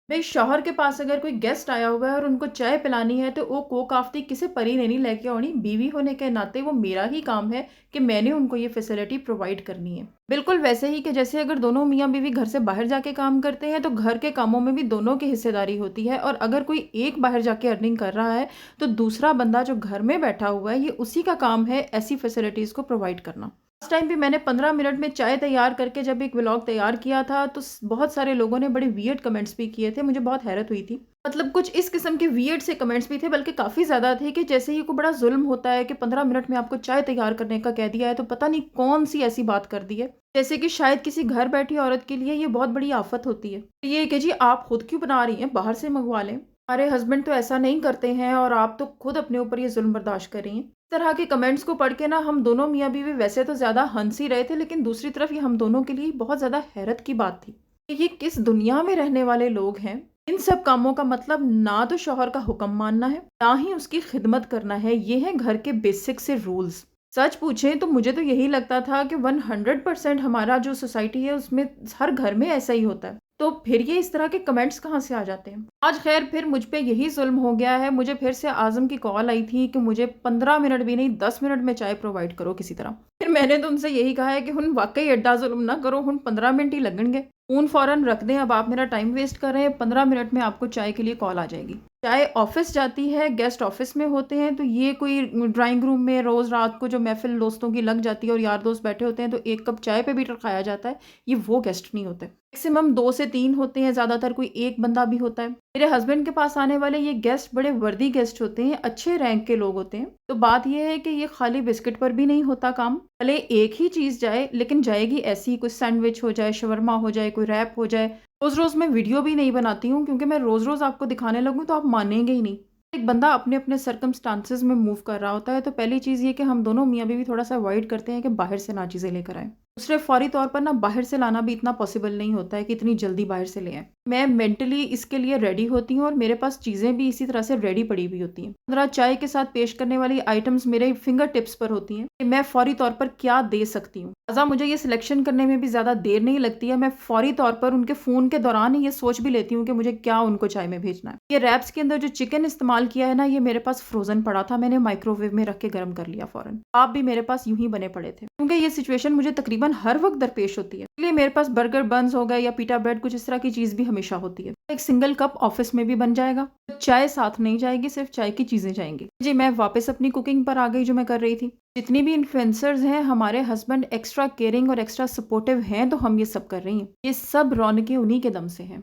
भाई शौहर के पास अगर कोई गेस्ट आया हुआ है और उनको चाय पिलानी है तो वो कोकाफ्ती किसी परी ने नहीं लेके आनी। बीवी होने के नाते वो मेरा ही काम है कि मैंने उनको ये फैसिलिटी प्रोवाइड करनी है। बिल्कुल वैसे ही कि जैसे अगर दोनों मियाँ बीवी घर से बाहर जाके काम करते हैं तो घर के कामों में भी दोनों की हिस्सेदारी होती है, और अगर कोई एक बाहर जाके अर्निंग कर रहा है तो दूसरा बंदा जो घर में बैठा हुआ है ये उसी का काम है ऐसी फैसिलिटीज को प्रोवाइड करना। लास्ट टाइम भी मैंने 15 मिनट में चाय तैयार करके जब एक व्लॉग तैयार किया था तो बहुत सारे लोगों ने बड़े वियर्ड कमेंट्स भी किए थे। मुझे बहुत हैरत हुई थी। मतलब कुछ इस किस्म के वियर्ड से कमेंट्स भी थे, बल्कि काफ़ी ज़्यादा थे कि जैसे ही को बड़ा जुल्म होता है कि 15 मिनट में आपको चाय तैयार करने का कह दिया है तो पता नहीं कौन सी ऐसी बात कर दी है, जैसे कि शायद किसी घर बैठी औरत के लिए ये बहुत बड़ी आफत होती है। तो ये कि जी आप खुद क्यों बना रही हैं, बाहर से मंगवा लें। हमारे हस्बैंड तो ऐसा नहीं करते हैं और आप तो खुद अपने ऊपर ये जुल्म बर्दाश्त कर रही हैं। इस तरह के कमेंट्स को पढ़ के ना हम दोनों मियाँ बीवी वैसे तो ज़्यादा हंस ही रहे थे, लेकिन दूसरी तरफ ये हम दोनों के लिए बहुत ज़्यादा हैरत की बात थी कि ये किस दुनिया में रहने वाले लोग हैं। इन सब कामों का मतलब ना तो शौहर का हुक्म मानना है, ना ही उसकी खिदमत करना है। ये है घर के बेसिक से रूल्स। सच पूछें तो मुझे तो यही लगता था कि 100% हमारा जो सोसाइटी है उसमें हर घर में ऐसा ही होता है। तो फिर ये इस तरह के कमेंट्स कहाँ से आ जाते हैं। आज खैर फिर मुझ पे यही जुल्म हो गया है। मुझे फिर से आज़म की कॉल आई थी कि मुझे 15 मिनट भी नहीं 10 मिनट में चाय प्रोवाइड करो किसी तरह। फिर मैंने तो उनसे यही कहा है कि हुन वाक़ई एड्डा जुल्म ना करो, हुन 15 मिनट ही लगणगे। फ़ोन फ़ौरन रख दें, अब आप मेरा टाइम वेस्ट कर रहे हैं, 15 मिनट में आपको चाय के लिए कॉल आ जाएगी। चाय ऑफ़िस जाती है, गेस्ट ऑफ़िस में होते हैं, तो ये कोई ड्राइंग रूम में रोज़ रात को जो महफ़िल दोस्तों की लग जाती है और यार दोस्त बैठे होते हैं तो 1 कप चाय पे भी टरकाया जाता है, ये वो गेस्ट नहीं होते। मैक्सिमम 2 से 3 होते हैं, ज़्यादातर कोई 1 बंदा भी होता है। मेरे हस्बैंड के पास आने वाले ये गेस्ट बड़े वर्दी गेस्ट होते हैं, अच्छे रैंक के लोग होते हैं। तो बात ये है कि ये खाली बिस्किट पर भी नहीं होता काम। भले एक ही चीज़ जाए, लेकिन जाएगी ऐसी, कोई सैंडविच हो जाए, शवरमा हो जाए, कोई रैप हो जाए। रोज़-रोज़ मैं वीडियो भी नहीं बनाती हूँ क्योंकि मैं रोज़-रोज़ आपको दिखाने लगूँ तो आप मानेंगे ही नहीं। एक बंदा अपने-अपने सर्कमस्टांसेस में मूव कर रहा होता है, तो पहली चीज़ ये कि हम दोनों मियाँ-बीवी थोड़ा-सा अवॉइड करते हैं कि बाहर से ना चीज़ें लेकर आएँ। दूसरे फ़ौरी तौर पर ना बाहर से लाना भी इतना पॉसिबल नहीं होता है कि इतनी जल्दी बाहर से ले आएँ। मैं मेंटली इसके लिए रेडी होती हूँ और मेरे पास चीज़ें भी इसी तरह से रेडी पड़ी हुई होती हैं। 15 चाय के साथ पेश करने वाली आइटम्स मेरे फिंगर टिप्स पर होती हैं कि मैं फ़ौरी तौर पर क्या दे सकती हूँ। लिहाज़ा मुझे ये सिलेक्शन करने में भी ज़्यादा देर नहीं लगती है। मैं फ़ौरी तौर पर उनके फ़ोन के दौरान ही ये सोच भी लेती हूँ कि मुझे क्या उनको चाय में भेजना है। ये रैप्स के अंदर जो चिकन इस्तेमाल किया है ना, ये मेरे पास फ्रोज़न पड़ा था, मैंने माइक्रोवेव में रख के गर्म कर लिया फ़ौरन। आप भी मेरे पास यूँ ही बने पड़े थे, क्योंकि ये सिचुएशन मुझे तकरीबन हर वक़्त दरपेश होती है। इसलिए मेरे पास बर्गर बन्स हो गए या पिटा ब्रेड, कुछ इस तरह की चीज़ भी हमेशा होती है। एक सिंगल कप ऑफ़िस में भी बन जाएगा। तो चाय साथ नहीं जाएगी, सिर्फ़ चाय की चीज़ें जाएँगी। जी, मैं वापस अपनी कुकिंग पर आ गई जो मैं कर रही थी। जितनी भी इन्फ्लुएंसर्स हैं, हमारे हस्बैंड एक्स्ट्रा केयरिंग और एक्स्ट्रा सपोर्टिव हैं, तो हम ये सब कर रही हैं। ये सब रौनकें उन्हीं के दम से हैं।